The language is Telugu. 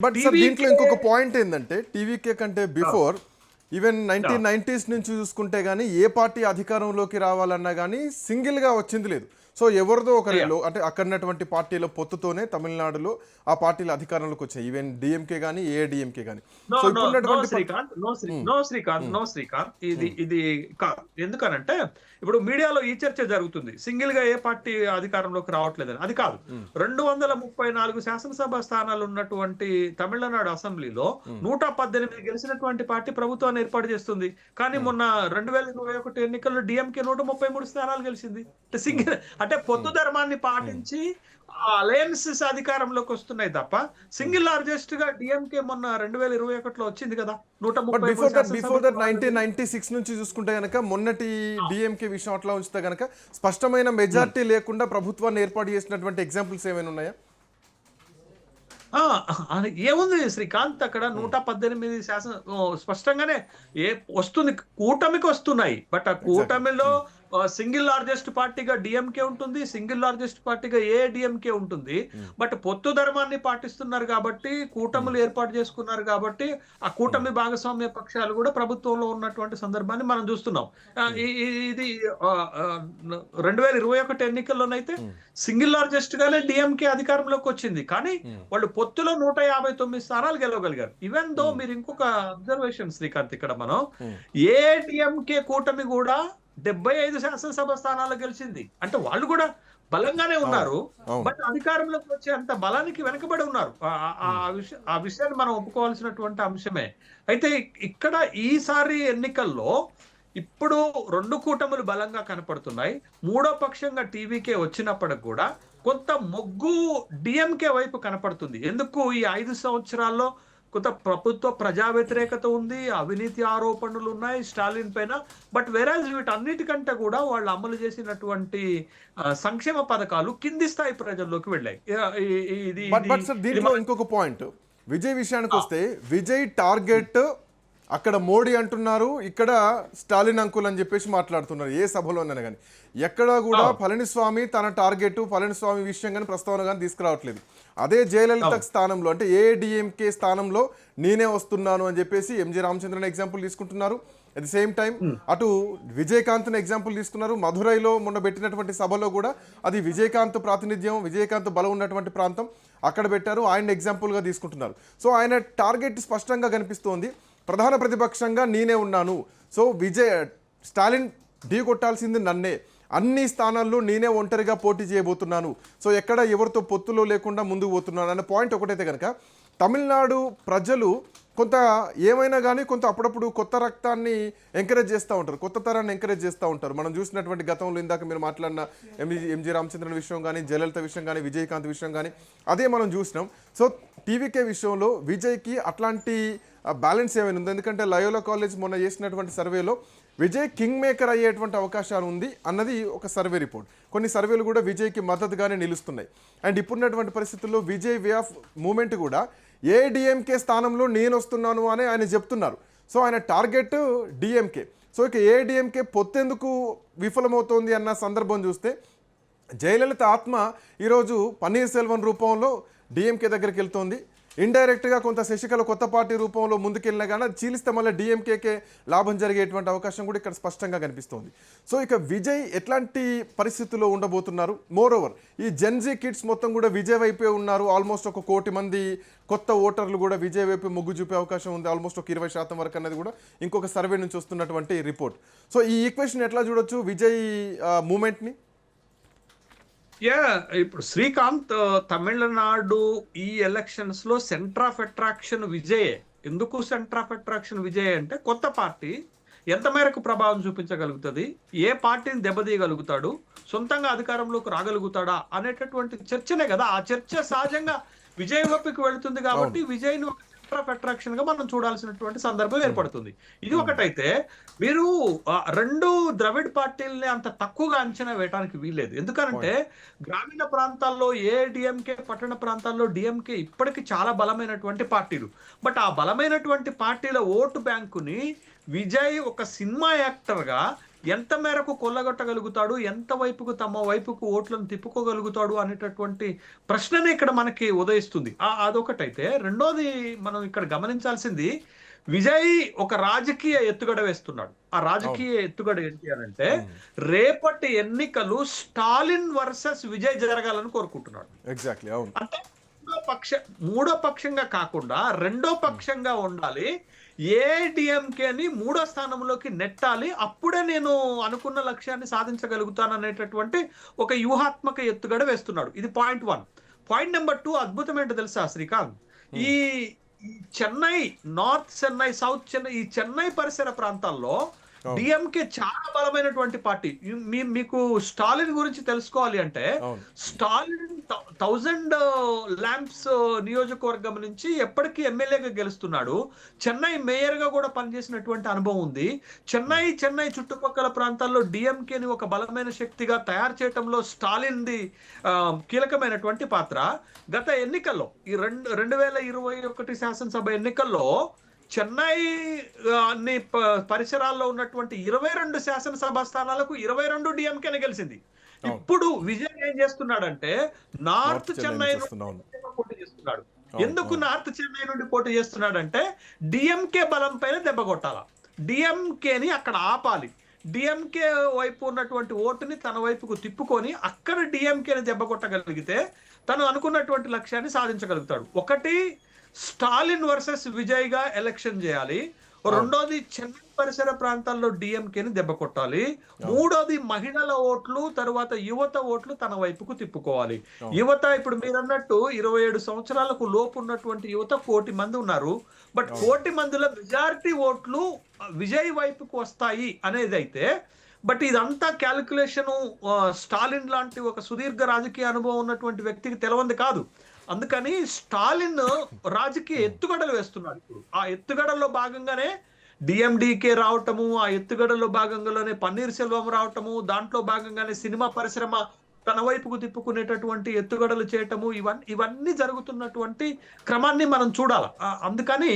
బట్ సార్ దీంట్లో ఇంకొక పాయింట్ ఏంటంటే టీవీకే కంటే బిఫోర్ ఈవెన్ 1990s నుంచి చూసుకుంటే కానీ ఏ పార్టీ అధికారంలోకి రావాలన్నా కానీ సింగిల్గా వచ్చింది లేదు. సో ఎవరిదో ఒకరిలో అంటే అక్కడున్నటువంటి పార్టీల పొత్తుతోనే తమిళనాడులో ఆ పార్టీల అధికారంలోకి వచ్చాయి. ఈవెన్ డిఎంకే కానీ ఏఐడిఎంకే కానీ. సో ఇప్పుడున్నటువంటి శ్రీకాంత్ ఇది కాదు. ఎందుకనంటే ఇప్పుడు మీడియాలో ఈ చర్చ జరుగుతుంది, సింగిల్ గా ఏ పార్టీ అధికారంలోకి రావట్లేదని. అది కాదు. 234 శాసనసభ స్థానాలు ఉన్నటువంటి తమిళనాడు అసెంబ్లీలో 118 గెలిచినటువంటి పార్టీ ప్రభుత్వాన్ని ఏర్పాటు చేస్తుంది. కానీ మొన్న 2021 ఎన్నికల్లో డిఎంకే 133 స్థానాలు గెలిచింది. సింగిల్ అంటే పొత్తు ధర్మాన్ని పాటించి అలయన్సెస్ అధికారంలోకి వస్తున్నాయి తప్ప సింగిల్ లార్జెస్ట్ గా డిఎంకే మొన్న 2021లో వచ్చింది కదా 130. బిఫోర్ దట్ 1996 నుంచి చూసుకుంటే గనక మొన్నటి డిఎంకే విషయం అట్లా ఉంచితే గనక స్పష్టమైన మెజారిటీ లేకుండా ప్రభుత్వాన్ని ఏర్పాటు చేసినటువంటి ఎగ్జాంపుల్స్ ఏమైనా ఉన్నాయా? ఏముంది శ్రీకాంత్, అక్కడ 118 శాసన స్పష్టంగానే వస్తుంది, కూటమికి వస్తున్నాయి. బట్ ఆ కూటమిలో సింగిల్ లార్జెస్ట్ పార్టీగా డిఎంకే ఉంటుంది, సింగిల్ లార్జెస్ట్ పార్టీగా ఏఐడిఎంకే ఉంటుంది. బట్ పొత్తు ధర్మాన్ని పాటిస్తున్నారు కాబట్టి, కూటములు ఏర్పాటు చేసుకున్నారు కాబట్టి ఆ కూటమి భాగస్వామ్య పక్షాలు కూడా ప్రభుత్వంలో ఉన్నటువంటి సందర్భాన్ని మనం చూస్తున్నాం. ఇది 2021 ఎన్నికల్లోనైతే సింగిల్ లార్జెస్ట్ గానే డిఎంకే అధికారంలోకి వచ్చింది. కానీ వాళ్ళు పొత్తులో 159 స్థానాలు గెలవగలిగారు. ఈవెన్ దో మీరు ఇంకొక అబ్జర్వేషన్ శ్రీకాంత్, ఇక్కడ మనం ఏఐడిఎంకే కూటమి కూడా 75 శాసనసభ స్థానాలు గెలిచింది. అంటే వాళ్ళు కూడా బలంగానే ఉన్నారు, బట్ అధికారంలోకి వచ్చే అంత బలానికి వెనకబడి ఉన్నారు. ఆ విషయాన్ని మనం ఒప్పుకోవాల్సినటువంటి అంశమే. అయితే ఇక్కడ ఈసారి ఎన్నికల్లో ఇప్పుడు 2 కూటములు బలంగా కనపడుతున్నాయి. మూడో పక్షంగా టీవీకే వచ్చినప్పటికి కూడా కొంత మొగ్గు డిఎంకే వైపు కనపడుతుంది. ఎందుకు ఈ 5 సంవత్సరాల్లో కొంత ప్రభుత్వ ప్రజా వ్యతిరేకత ఉంది, అవినీతి ఆరోపణలు ఉన్నాయి స్టాలిన్ పైన. బట్ వెరాజ్ వీటన్నిటికంటే కూడా వాళ్ళు అమలు చేసినటువంటి సంక్షేమ పథకాలు కింది స్థాయి ప్రజల్లోకి వెళ్ళాయి. దీంట్లో ఇంకొక పాయింట్, విజయ్ విషయానికి వస్తే విజయ్ టార్గెట్ అక్కడ మోడీ అంటున్నారు, ఇక్కడ స్టాలిన్ అంకుల్ అని చెప్పేసి మాట్లాడుతున్నారు ఏ సభలోనైనా కానీ. ఎక్కడ కూడా పళనిస్వామి తన టార్గెట్ పళనిస్వామి విషయం కానీ ప్రస్తావన కానీ తీసుకురావట్లేదు. అదే జయలలిత స్థానంలో అంటే ఏఐడిఎంకే స్థానంలో నేనే వస్తున్నాను అని చెప్పేసి ఎంజి రామచంద్రన్ ఎగ్జాంపుల్ తీసుకుంటున్నారు. అట్ ది సేమ్ టైం అటు విజయకాంత్ని ఎగ్జాంపుల్ తీసుకున్నారు. మధురైలో మొన్న పెట్టినటువంటి సభలో కూడా అది విజయకాంత్ ప్రాతినిధ్యం, విజయకాంత్ బలం ఉన్నటువంటి ప్రాంతం, అక్కడ పెట్టారు. ఆయన ఎగ్జాంపుల్గా తీసుకుంటున్నారు. సో ఆయన టార్గెట్ స్పష్టంగా కనిపిస్తోంది, ప్రధాన ప్రతిపక్షంగా నేనే ఉన్నాను. సో స్టాలిన్ ఢీ కొట్టాల్సింది నన్నే, అన్ని స్థానాల్లో నేనే ఒంటరిగా పోటీ చేయబోతున్నాను. సో ఎక్కడ ఎవరితో పొత్తులో లేకుండా ముందుకు పోతున్నాను అనే పాయింట్ ఒకటైతే కనుక తమిళనాడు ప్రజలు కొంత ఏమైనా కానీ కొంత అప్పుడప్పుడు కొత్త రక్తాన్ని ఎంకరేజ్ చేస్తూ ఉంటారు, కొత్త తరాన్ని ఎంకరేజ్ చేస్తూ ఉంటారు. మనం చూసినటువంటి గతంలో ఇందాక మీరు మాట్లాడిన ఎంజి రామచంద్రన్ విషయం కానీ, జయలలిత విషయం కానీ, విజయకాంత్ విషయం కానీ అదే మనం చూసినాం. సో టీవీకే విషయంలో విజయ్కి అట్లాంటి బ్యాలెన్స్ ఏమైనా ఉంది? ఎందుకంటే లయోలా కాలేజ్ మొన్న చేసినటువంటి సర్వేలో విజయ్ కింగ్ మేకర్ అయ్యేటువంటి అవకాశాలు ఉంది అన్నది ఒక సర్వే రిపోర్ట్. కొన్ని సర్వేలు కూడా విజయ్కి మద్దతుగానే నిలుస్తున్నాయి. అండ్ ఇప్పుడున్నటువంటి పరిస్థితుల్లో విజయ్ వే ఆఫ్ మూమెంట్ కూడా ఏఐడిఎంకే స్థానంలో నేను వస్తున్నాను అని ఆయన చెప్తున్నారు. సో ఆయన టార్గెట్ డిఎంకే. సో ఇక ఏఐడిఎంకే పొత్తెందుకు విఫలమవుతోంది అన్న సందర్భం చూస్తే జయలలిత ఆత్మ ఈరోజు పన్నీర్ సెల్వన్ రూపంలో డిఎంకే దగ్గరికి వెళ్తోంది. ఇండైరెక్ట్గా కొంత శశికళ కొత్త పార్టీ రూపంలో ముందుకెళ్ళినా కానీ అది చీలిస్తే మళ్ళీ డిఎంకేకే లాభం జరిగేటువంటి అవకాశం కూడా ఇక్కడ స్పష్టంగా కనిపిస్తోంది. సో ఇక విజయ్ ఎట్లాంటి పరిస్థితుల్లో ఉండబోతున్నారు? మోర్ ఓవర్ ఈ జెన్జీ కిడ్స్ మొత్తం కూడా విజయ్ వైపే ఉన్నారు. ఆల్మోస్ట్ 1 కోటి మంది కొత్త ఓటర్లు కూడా విజయ్ వైపు మొగ్గు చూపే అవకాశం ఉంది, ఆల్మోస్ట్ 20% వరకు అనేది కూడా ఇంకొక సర్వే నుంచి వస్తున్నటువంటి రిపోర్ట్. సో ఈ ఈక్వేషన్ ఎట్లా చూడొచ్చు విజయ్ మూమెంట్ని? ఇప్పుడు శ్రీకాంత్, తమిళనాడు ఈ ఎలక్షన్స్ లో సెంటర్ ఆఫ్ అట్రాక్షన్ విజయ్. ఎందుకు సెంటర్ ఆఫ్ అట్రాక్షన్ విజయ్ అంటే కొత్త పార్టీ ఎంత మేరకు ప్రభావం చూపించగలుగుతుంది, ఏ పార్టీని దెబ్బతీయగలుగుతాడు, సొంతంగా అధికారంలోకి రాగలుగుతాడా అనేటటువంటి చర్చనే కదా. ఆ చర్చ సహజంగా విజయ్ వైపుకి వెళుతుంది కాబట్టి విజయ్ ను ఆఫ్ అట్రాక్షన్ గా మనం చూడాల్సినటువంటి సందర్భం ఏర్పడుతుంది. ఇది ఒకటైతే మీరు 2 ద్రవిడ్ పార్టీలని అంత తక్కువగా అంచనా వేయడానికి వీల్లేదు. ఎందుకంటే గ్రామీణ ప్రాంతాల్లో ఏఐడిఎంకే, పట్టణ ప్రాంతాల్లో డిఎంకే ఇప్పటికీ చాలా బలమైనటువంటి పార్టీలు. బట్ ఆ బలమైనటువంటి పార్టీల ఓటు బ్యాంకుని విజయ్ ఒక సినిమా యాక్టర్ గా ఎంత మేరకు కొల్లగొట్టగలుగుతాడు, ఎంత వైపుకు తమ వైపుకు ఓట్లను తిప్పుకోగలుగుతాడు అనేటటువంటి ప్రశ్ననే ఇక్కడ మనకి ఉదయిస్తుంది. అదొకటైతే రెండోది మనం ఇక్కడ గమనించాల్సింది, విజయ్ ఒక రాజకీయ ఎత్తుగడ వేస్తున్నాడు. ఆ రాజకీయ ఎత్తుగడ ఏంటి అనంటే రేపటి ఎన్నికలు స్టాలిన్ వర్సెస్ విజయ్ జరగాలని కోరుకుంటున్నాడు. ఎగ్జాక్ట్లీ, అవును. అంటే మూడో పక్షంగా కాకుండా రెండో పక్షంగా ఉండాలి. ఏడీఎంకేని మూడో స్థానంలోకి నెట్టాలి, అప్పుడే నేను అనుకున్న లక్ష్యాన్ని సాధించగలుగుతాను అనేటటువంటి ఒక వ్యూహాత్మక ఎత్తుగడ వేస్తున్నాడు. ఇది పాయింట్ 1. పాయింట్ నెంబర్ 2 అద్భుతం ఏంటో తెలుసా శ్రీకాంత్? ఈ చెన్నై, నార్త్ చెన్నై, సౌత్ చెన్నై, ఈ చెన్నై పరిసర ప్రాంతాల్లో డిఎంకే చాలా బలమైనటువంటి పార్టీ. మీకు స్టాలిన్ గురించి తెలుసుకోవాలి అంటే స్టాలిన్ 1000 ల్యాంప్స్ నియోజకవర్గం నుంచి ఎప్పటికీ ఎమ్మెల్యేగా గెలుస్తున్నాడు. చెన్నై మేయర్ గా కూడా పనిచేసినటువంటి అనుభవం ఉంది. చెన్నై చుట్టుపక్కల ప్రాంతాల్లో డిఎంకేని ఒక బలమైన శక్తిగా తయారు చేయడంలో స్టాలిన్ ది కీలకమైనటువంటి పాత్ర. గత ఎన్నికల్లో ఈ 2021 శాసనసభ ఎన్నికల్లో చెన్నై అన్ని పరిసరాల్లో ఉన్నటువంటి 22 శాసనసభ స్థానాలకు 22 డిఎంకేనే గెలిచింది. ఇప్పుడు విజయ్ ఏం చేస్తున్నాడంటే నార్త్ చెన్నై నుండి పోటీ చేస్తున్నాడు. ఎందుకు నార్త్ చెన్నై నుండి పోటీ చేస్తున్నాడంటే డిఎంకే బలం పైన దెబ్బ కొట్టాల, డిఎంకేని అక్కడ ఆపాలి, డిఎంకే వైపు ఉన్నటువంటి ఓటుని తన వైపుకు తిప్పుకొని అక్కడ డిఎంకేని దెబ్బ కొట్టగలిగితే తను అనుకున్నటువంటి లక్ష్యాన్ని సాధించగలుగుతాడు. ఒకటి, స్టాలిన్ వర్సెస్ విజయ్ గా ఎలక్షన్ చేయాలి. రెండోది, చెన్నై పరిసర ప్రాంతాల్లో డిఎంకేని దెబ్బ కొట్టాలి. మూడోది, మహిళల ఓట్లు, తరువాత యువత ఓట్లు తన వైపుకు తిప్పుకోవాలి. యువత ఇప్పుడు మీరన్నట్టు 27 సంవత్సరాలకు లోపు ఉన్నటువంటి యువత 1 కోటి మంది ఉన్నారు. బట్ 1 కోటి మందిలో మెజారిటీ ఓట్లు విజయ్ వైపుకు వస్తాయి అనేది అయితే, బట్ ఇదంతా క్యాలిక్యులేషన్ స్టాలిన్ లాంటి ఒక సుదీర్ఘ రాజకీయ అనుభవం ఉన్నటువంటి వ్యక్తికి తెలవంది కాదు. అందుకని స్టాలిన్ రాజకీయ ఎత్తుగడలు వేస్తున్నాడు. ఇప్పుడు ఆ ఎత్తుగడల్లో భాగంగానే డిఎండికే రావటము, ఆ ఎత్తుగడలో భాగంగానే పన్నీర్ సెల్వం రావటము, దాంట్లో భాగంగానే సినిమా పరిశ్రమ తన వైపుకు తిప్పుకునేటటువంటి ఎత్తుగడలు చేయటము, ఇవన్నీ జరుగుతున్నటువంటి క్రమాన్ని మనం చూడాలి. అందుకని